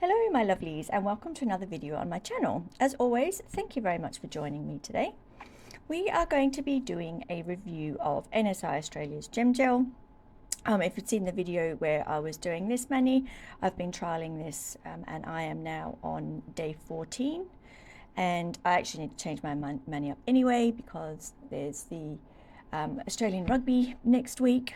Hello my lovelies and welcome to another video on my channel. As always, thank you very much for joining me today. We are going to be doing a review of NSI Australia's Gem Gel. If you've seen the video where I was doing this mani, I've been trialing this and I am now on day 14, and I actually need to change my mani up anyway because there's the Australian rugby next week,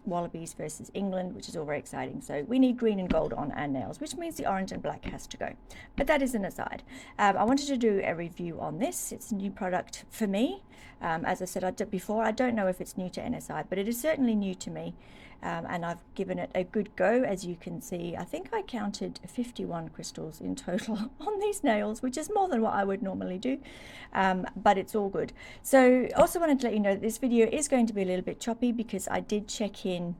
Wallabies versus England, which is all very exciting. So we need green and gold on our nails, which means the orange and black has to go. But that is an aside. I wanted to do a review on this. It's a new product for me. As I said before, I don't know if it's new to NSI, but it is certainly new to me. And I've given it a good go. As you can see, I think I counted 51 crystals in total on these nails, which is more than what I would normally do, but it's all good. So also wanted to let you know that this video is going to be a little bit choppy because I did check in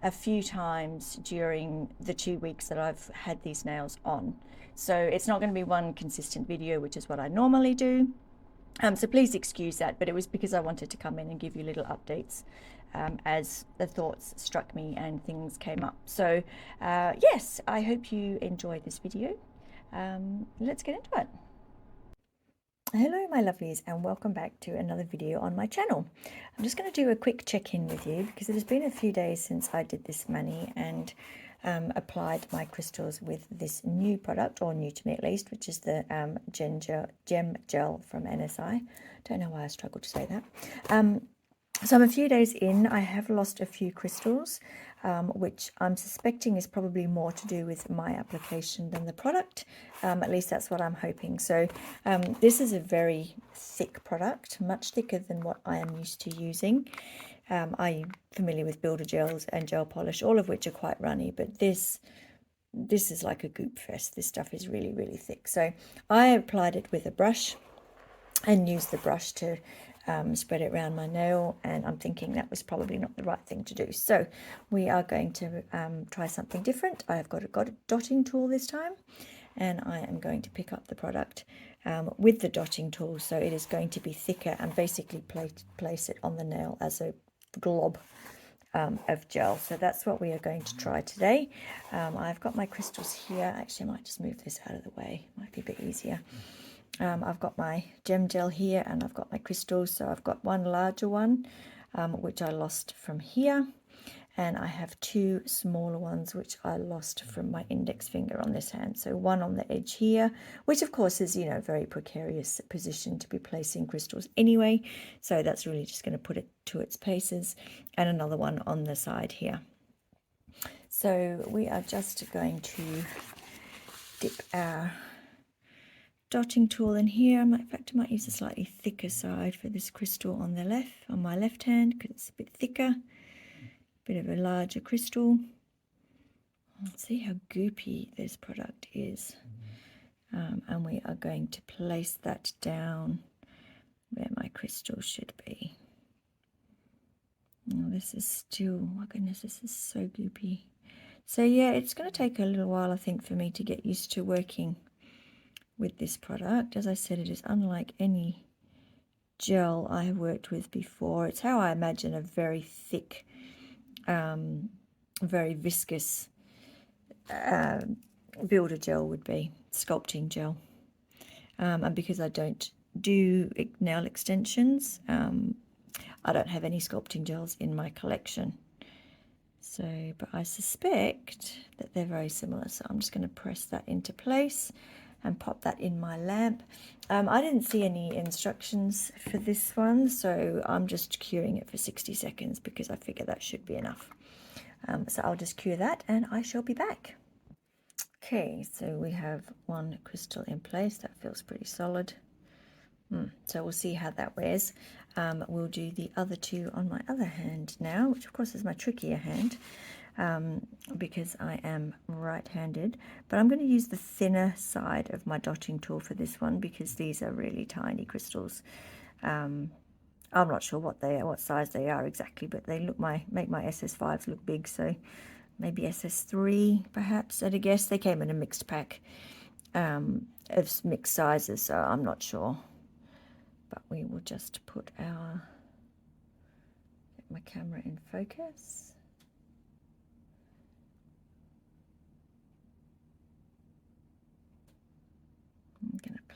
a few times during the 2 weeks that I've had these nails on. So it's not going to be one consistent video, which is what I normally do. So please excuse that, but it was because I wanted to come in and give you little updates as the thoughts struck me and things came up. So yes, I hope you enjoy this video. Let's get into it. Hello my lovelies and welcome back to another video on my channel. I'm just going to do a quick check-in with you because it has been a few days since I did this mani and applied my crystals with this new product, or new to me at least, which is the Gem Gel from NSI. Don't know why I struggled to say that. So I'm a few days in. I have lost a few crystals, which I'm suspecting is probably more to do with my application than the product. At least that's what I'm hoping. So this is a very thick product, much thicker than what I am used to using. I'm familiar with builder gels and gel polish, all of which are quite runny, but this is like a goop fest. This stuff is really, really thick. So I applied it with a brush and used the brush to spread it around my nail, and I'm thinking that was probably not the right thing to do. So we are going to try something different. I have got a dotting tool this time, and I am going to pick up the product with the dotting tool, so it is going to be thicker, and basically place it on the nail as a glob of gel. So that's what we are going to try today. I've got my crystals here. Actually, I might just move this out of the way, might be a bit easier. I've got my gem gel here and I've got my crystals. So I've got one larger one, which I lost from here. And I have two smaller ones, which I lost from my index finger on this hand. So one on the edge here, which of course is, a very precarious position to be placing crystals anyway. So that's really just going to put it to its paces. And another one on the side here. So we are just going to dip our dotting tool in here. In fact, I might use a slightly thicker side for this crystal on my left hand, because it's a bit thicker, bit of a larger crystal. Let's see how goopy this product is. And we are going to place that down where my crystal should be. Oh, this is still, my goodness, this is so goopy. So yeah, it's going to take a little while, I think, for me to get used to working with this product. As I said, it is unlike any gel I have worked with before. It's how I imagine a very thick, very viscous builder gel would be, sculpting gel. And because I don't do nail extensions, I don't have any sculpting gels in my collection. So, but I suspect that they're very similar. So I'm just going to press that into place and pop that in my lamp. I didn't see any instructions for this one, so I'm just curing it for 60 seconds because I figure that should be enough. So I'll just cure that and I shall be back. Okay, so we have one crystal in place. That feels pretty solid. So we'll see how that wears. We'll do the other two on my other hand now, which of course is my trickier hand. Because I am right-handed, but I'm going to use the thinner side of my dotting tool for this one because these are really tiny crystals. I'm not sure what size they are exactly, but they make my SS5s look big, so maybe SS3 perhaps at a guess. They came in a mixed pack of mixed sizes, so I'm not sure. But we will just get my camera in focus.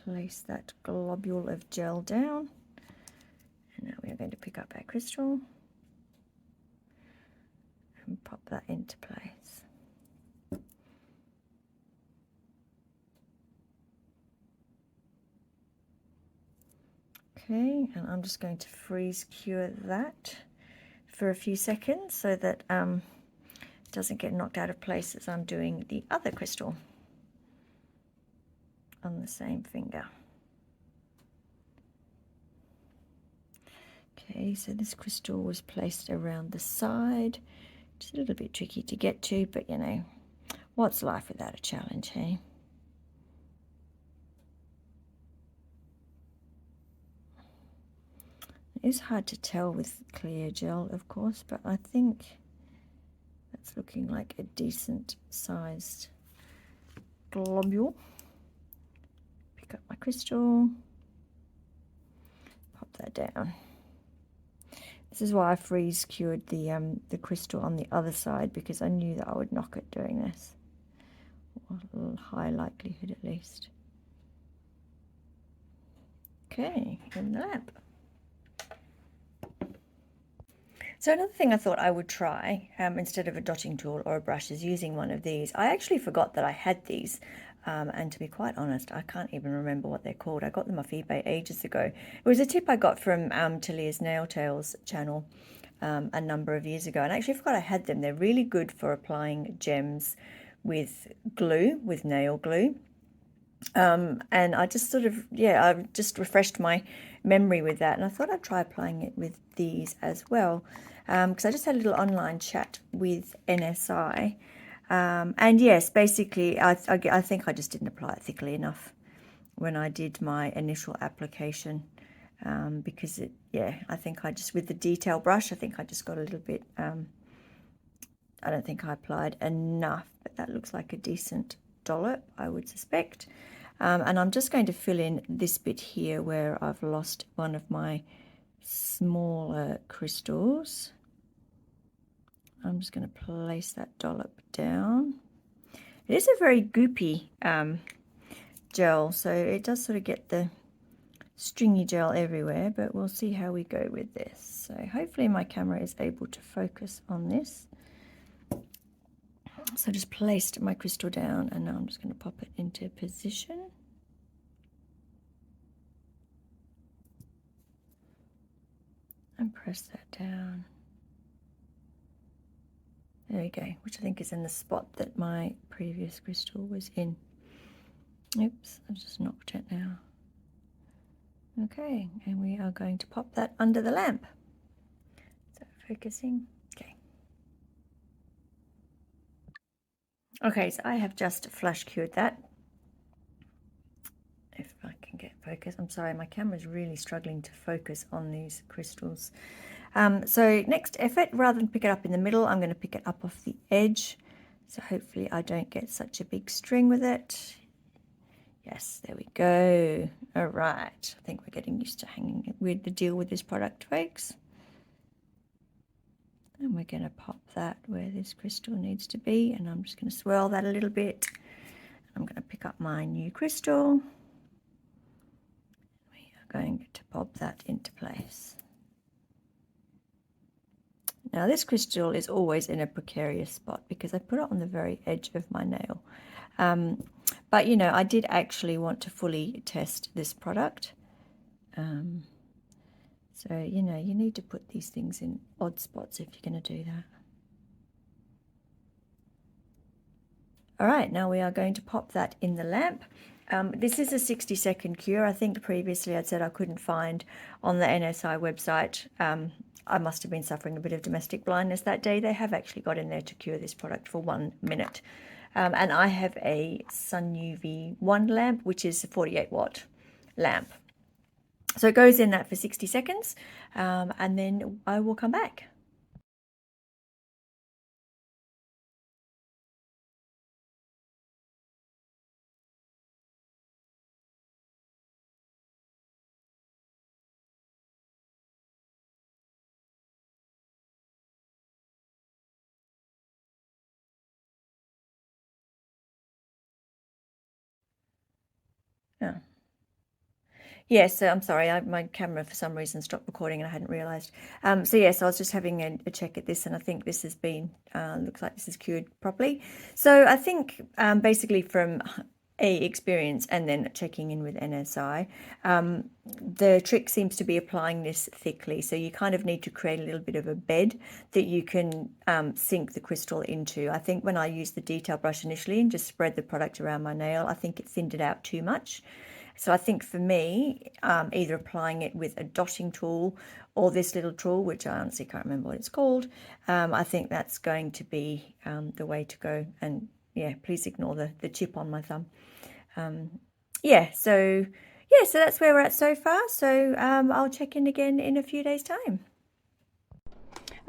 place that globule of gel down. And now we are going to pick up our crystal and pop that into place. Okay, and I'm just going to freeze cure that for a few seconds so that it doesn't get knocked out of place as I'm doing the other crystal on the same finger. Okay, so this crystal was placed around the side. It's a little bit tricky to get to, but you know, what's life without a challenge, hey? It is hard to tell with clear gel, of course, but I think that's looking like a decent sized globule. Pick up my crystal, pop that down. This is why I freeze cured the crystal on the other side, because I knew that I would knock it doing this. Or a little high likelihood at least. Okay, in the lamp. So another thing I thought I would try, instead of a dotting tool or a brush, is using one of these. I actually forgot that I had these, and to be quite honest, I can't even remember what they're called. I got them off eBay ages ago. It was a tip I got from Talia's Nail Tales channel a number of years ago, and I actually forgot I had them. They're really good for applying gems with glue, with nail glue. And I just sort of, yeah, I just refreshed my memory with that, and I thought I'd try applying it with these as well, because I just had a little online chat with NSI, and yes, basically I think I just didn't apply it thickly enough when I did my initial application, because I think I just, with the detail brush, I think I just got a little bit, I don't think I applied enough, but that looks like a decent dollop, I would suspect. And I'm just going to fill in this bit here where I've lost one of my smaller crystals. I'm just going to place that dollop down. It is a very goopy gel, so it does sort of get the stringy gel everywhere, but we'll see how we go with this. So hopefully my camera is able to focus on this. So I just placed my crystal down, and now I'm just going to pop it into position. And press that down. There we go, which I think is in the spot that my previous crystal was in. Oops, I just knocked it now. Okay, and we are going to pop that under the lamp. So focusing, okay. Okay, so I have just flash cured that. If I can get focus, I'm sorry, my camera's really struggling to focus on these crystals. So next effort, rather than pick it up in the middle, I'm going to pick it up off the edge. So hopefully I don't get such a big string with it. Yes, there we go. All right, I think we're getting used to hanging with the deal with this product, folks. And we're going to pop that where this crystal needs to be, and I'm just going to swirl that a little bit. I'm going to pick up my new crystal. We are going to pop that into place. Now this crystal is always in a precarious spot because I put it on the very edge of my nail. But you know, I did actually want to fully test this product. So, you know, you need to put these things in odd spots if you're going to do that. All right, now we are going to pop that in the lamp. This is a 60-second cure. I think previously I'd said I couldn't find on the NSI website. I must have been suffering a bit of domestic blindness that day. They have actually got in there to cure this product for 1 minute. And I have a Sun UV 1 lamp, which is a 48-watt lamp. So it goes in that for 60 seconds, and then I will come back. Yeah. Yes, so I'm sorry, my camera for some reason stopped recording and I hadn't realised. So yes, I was just having a check at this, and I think this has been, looks like this is cured properly. So I think basically from experience and then checking in with NSI, the trick seems to be applying this thickly. So you kind of need to create a little bit of a bed that you can sink the crystal into. I think when I used the detail brush initially and just spread the product around my nail, I think it thinned it out too much. So I think for me, either applying it with a dotting tool or this little tool, which I honestly can't remember what it's called, I think that's going to be the way to go. And yeah, please ignore the chip on my thumb. So that's where we're at so far. So I'll check in again in a few days' time.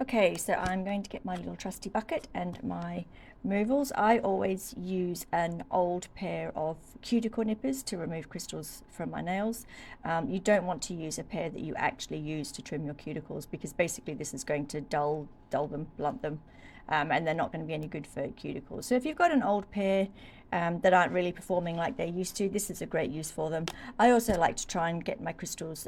Okay, so I'm going to get my little trusty bucket and my removals. I always use an old pair of cuticle nippers to remove crystals from my nails. You don't want to use a pair that you actually use to trim your cuticles, because basically this is going to dull them, blunt them, and they're not going to be any good for cuticles. So if you've got an old pair that aren't really performing like they used to, this is a great use for them. I also like to try and get my crystals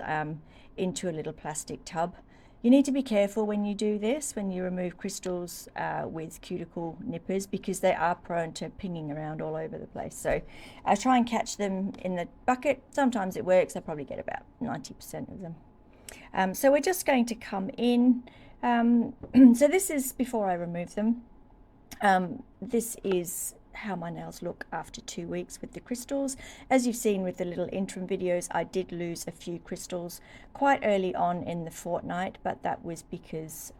into a little plastic tub. You need to be careful when you do this, when you remove crystals with cuticle nippers, because they are prone to pinging around all over the place. So I try and catch them in the bucket. Sometimes it works. I probably get about 90% of them. So we're just going to come in. So this is before I remove them. This is how my nails look after 2 weeks with the crystals. As you've seen with the little interim videos, I did lose a few crystals quite early on in the fortnight, but that was because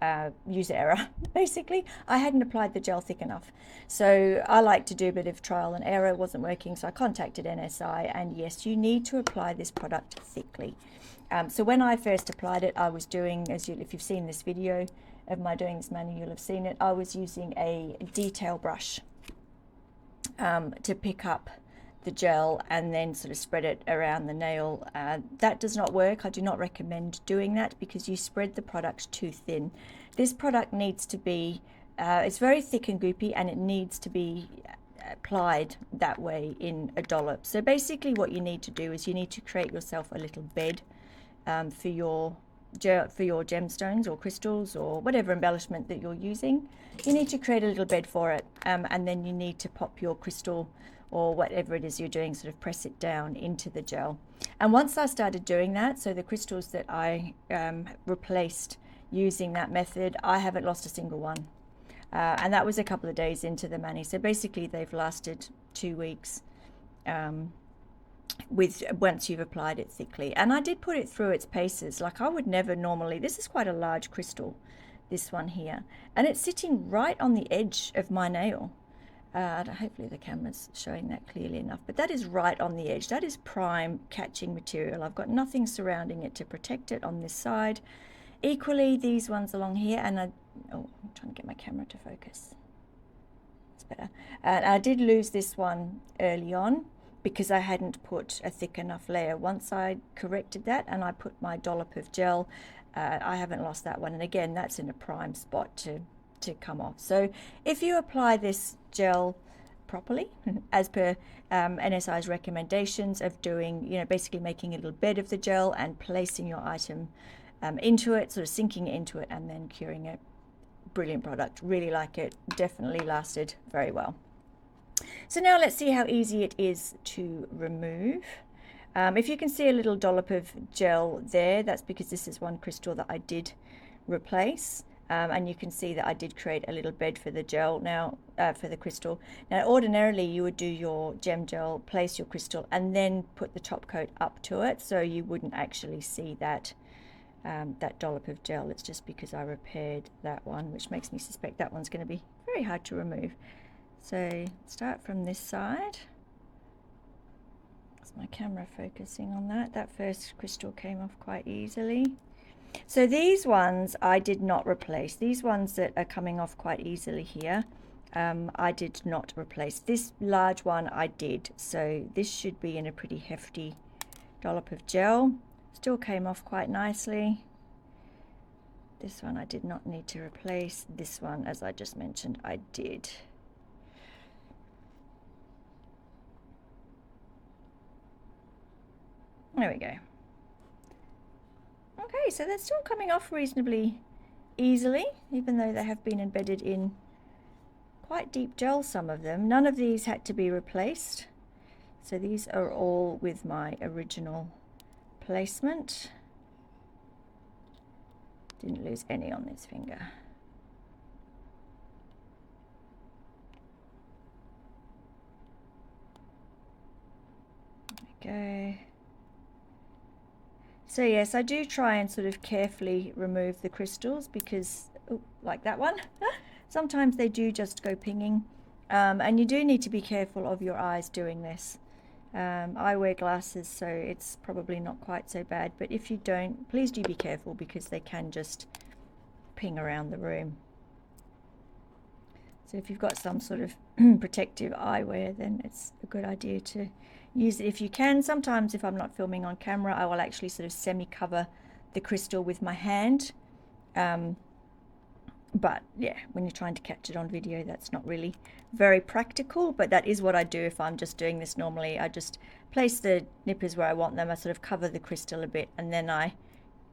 user error. Basically, I hadn't applied the gel thick enough. So I like to do a bit of trial and error. It wasn't working, so I contacted NSI, and yes, you need to apply this product thickly. So when I first applied it, I was doing, if you've seen this video of my doing this manual, you'll have seen it, I was using a detail brush to pick up the gel and then sort of spread it around the nail. That does not work. I do not recommend doing that, because you spread the product too thin. This product needs to be, it's very thick and goopy, and it needs to be applied that way in a dollop. So basically what you need to do is you need to create yourself a little bed for your gemstones or crystals or whatever embellishment that you're using. You need to create a little bed for it, and then you need to pop your crystal or whatever it is you're doing, sort of press it down into the gel. And once I started doing that, so the crystals that I replaced using that method, I haven't lost a single one. And that was a couple of days into the mani. So basically they've lasted 2 weeks once you've applied it thickly. And I did put it through its paces. Like, I would never normally, this is quite a large crystal, this one here, and it's sitting right on the edge of my nail. Hopefully the camera's showing that clearly enough, but that is right on the edge. That is prime catching material. I've got nothing surrounding it to protect it on this side. Equally, these ones along here, and I'm trying to get my camera to focus. It's better. And I did lose this one early on because I hadn't put a thick enough layer. Once I corrected that and I put my dollop of gel, I haven't lost that one. And again, that's in a prime spot to come off. So if you apply this gel properly, as per NSI's recommendations of doing, basically making a little bed of the gel and placing your item into it, sort of sinking it into it and then curing it. Brilliant product, really like it, definitely lasted very well. So now let's see how easy it is to remove. If you can see a little dollop of gel there, that's because this is one crystal that I did replace. And you can see that I did create a little bed for the gel now, for the crystal. Now ordinarily you would do your gem gel, place your crystal and then put the top coat up to it, so you wouldn't actually see that that dollop of gel. It's just because I repaired that one, which makes me suspect that one's going to be very hard to remove. So start from this side. Is my camera focusing on that? That first crystal came off quite easily. So these ones I did not replace. These ones that are coming off quite easily here, I did not replace. This large one I did. So this should be in a pretty hefty dollop of gel. Still came off quite nicely. This one I did not need to replace. This one, as I just mentioned, I did. There we go. Okay, so they're still coming off reasonably easily, even though they have been embedded in quite deep gel, some of them. None of these had to be replaced. So these are all with my original placement. Didn't lose any on this finger. There we go. So yes, I do try and sort of carefully remove the crystals because, oh, like that one, sometimes they do just go pinging. And you do need to be careful of your eyes doing this. I wear glasses, so it's probably not quite so bad, but if you don't, please do be careful because they can just ping around the room. So if you've got some sort of protective eyewear, then it's a good idea to use it if you can. Sometimes if I'm not filming on camera, I will actually sort of semi-cover the crystal with my hand. But yeah, when you're trying to catch it on video, that's not really very practical, but that is what I do if I'm just doing this normally. I just place the nippers where I want them, I sort of cover the crystal a bit, and then I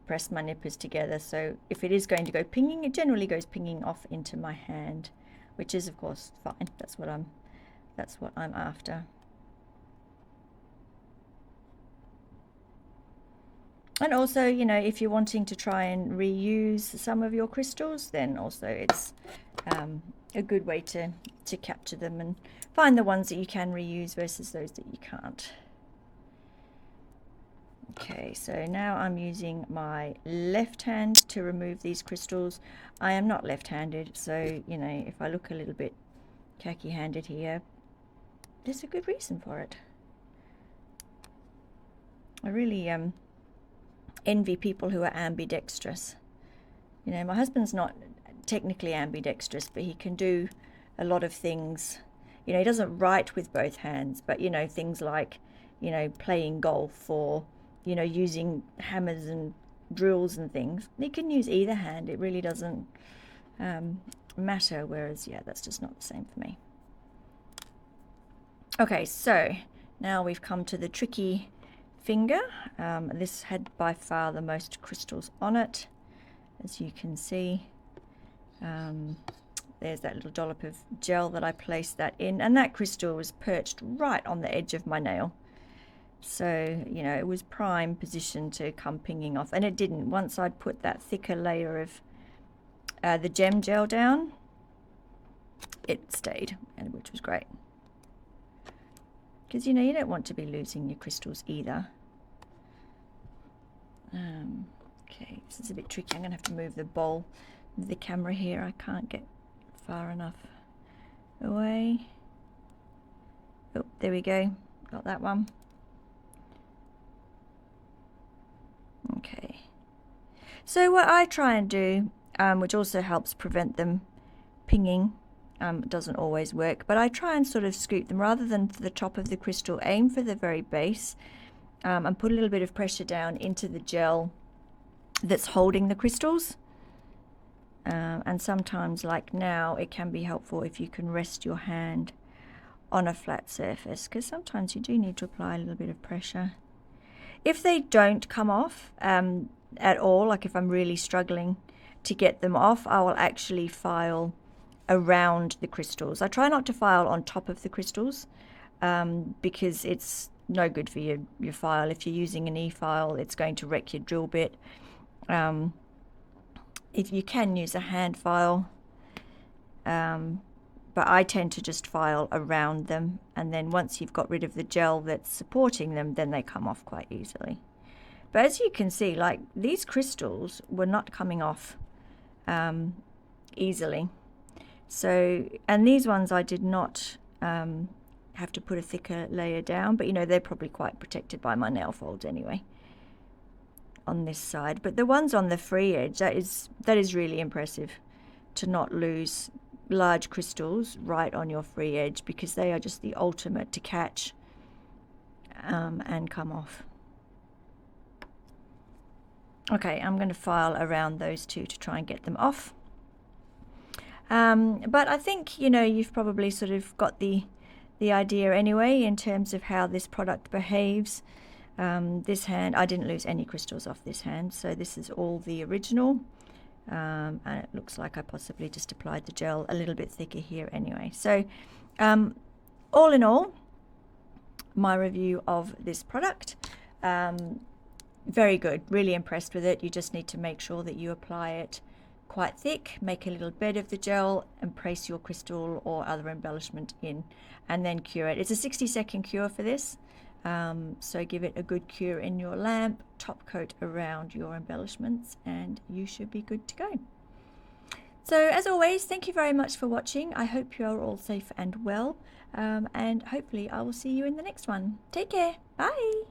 press my nippers together. So if it is going to go pinging, it generally goes pinging off into my hand, which is of course fine. That's what I'm after. And also, you know, if you're wanting to try and reuse some of your crystals, then also it's a good way to capture them and find the ones that you can reuse versus those that you can't. Okay, so now I'm using my left hand to remove these crystals. I am not left-handed, so, you know, if I look a little bit khaki-handed here, there's a good reason for it. I really envy people who are ambidextrous. You know, my husband's not technically ambidextrous, but he can do a lot of things. You know, he doesn't write with both hands, but, you know, things like, you know, playing golf or, you know, using hammers and drills and things. He can use either hand. It really doesn't matter, whereas, yeah, that's just not the same for me. Okay, so now we've come to the tricky finger. This had by far the most crystals on it, as you can see. There's that little dollop of gel that I placed that in, and that crystal was perched right on the edge of my nail. So, you know, it was prime position to come pinging off, and it didn't. Once I'd put that thicker layer of the gem gel down, it stayed, and which was great. Because, you know, you don't want to be losing your crystals either. Okay, this is a bit tricky. I'm going to have to move the bowl of the camera here. I can't get far enough away. Oh, there we go. Got that one. Okay. So what I try and do, which also helps prevent them pinging, it doesn't always work, but I try and sort of scoop them rather than for the top of the crystal. Aim for the very base and put a little bit of pressure down into the gel that's holding the crystals. And sometimes, like now, it can be helpful if you can rest your hand on a flat surface, because sometimes you do need to apply a little bit of pressure. If they don't come off at all, like if I'm really struggling to get them off, I will actually file around the crystals. I try not to file on top of the crystals because it's no good for your file. If you're using an e-file, it's going to wreck your drill bit. If you can use a hand file, but I tend to just file around them, and then once you've got rid of the gel that's supporting them, then they come off quite easily. But as you can see, like, these crystals were not coming off easily. So, and these ones I did not have to put a thicker layer down, but you know, they're probably quite protected by my nail folds anyway on this side. But the ones on the free edge, that is really impressive, to not lose large crystals right on your free edge, because they are just the ultimate to catch and come off. Okay, I'm going to file around those two to try and get them off. But I think, you know, you've probably sort of got the idea anyway in terms of how this product behaves. This hand, I didn't lose any crystals off this hand, so this is all the original. And it looks like I possibly just applied the gel a little bit thicker here anyway. So all in all, my review of this product, very good, really impressed with it. You just need to make sure that you apply it quite thick, make a little bed of the gel and place your crystal or other embellishment in, and then cure it. It's a 60-second cure for this, so give it a good cure in your lamp, top coat around your embellishments, and you should be good to go. So as always, thank you very much for watching. I hope you are all safe and well, and hopefully I will see you in the next one. Take care. Bye.